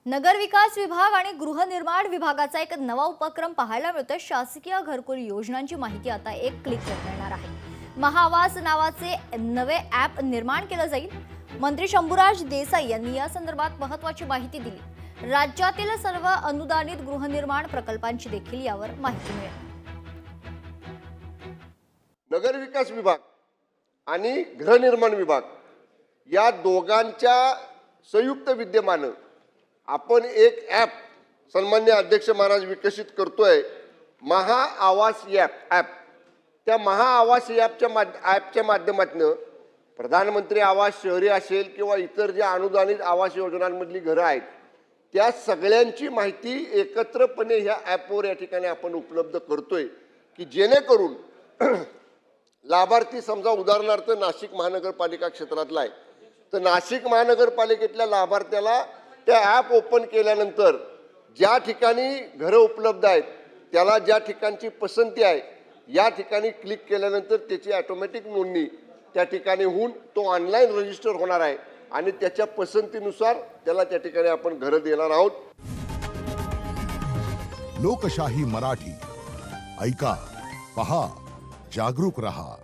नगर विकास विभाग आणि गृहनिर्माण विभागाचा एक नवा उपक्रम पाहायला मिळतोय। शासकीय घरकुल योजनांची माहिती आता एक क्लिकवर मिळणार आहे। महाआवास नावाचे नवे ॲप निर्माण केलं जाईल। मंत्री शंभूराज देसाई यांनी या संदर्भात महत्त्वाची माहिती दिली। राज्यातील सर्व अनुदानित गृहनिर्माण प्रकल्पांची देखील यावर माहिती मिळेल। नगर विकास विभाग आणि गृहनिर्माण विभाग या दोघांच्या संयुक्त विद्यमानं आपण एक ॲप सन्मान्य अध्यक्ष महाराज विकसित करतोय, महाआवास ॲप। त्या महाआवास ॲपच्या माध्यमातून प्रधानमंत्री आवास शहरी असेल किंवा इतर ज्या अनुदानित आवास योजनांमधली घरं आहेत त्या सगळ्यांची माहिती एकत्रपणे ह्या ॲपवर या ठिकाणी आपण उपलब्ध करतोय की जेणेकरून लाभार्थी समजा उदाहरणार्थ नाशिक महानगरपालिका क्षेत्रातला आहे तर नाशिक महानगरपालिकेतल्या लाभार्थ्याला त्या ॲप ओपन केल्यानंतर ज्या ठिकाणी घरं उपलब्ध आहेत त्याला ज्या ठिकाणची पसंती आहे या ठिकाणी क्लिक केल्यानंतर त्याची ऑटोमॅटिक नोंदणी त्या ठिकाणी होऊन तो ऑनलाईन रजिस्टर होणार आहे आणि त्याच्या पसंतीनुसार त्याला त्या ठिकाणी आपण घरं देणार आहोत। लोकशाही मराठी ऐका, पहा, जागरूक रहा।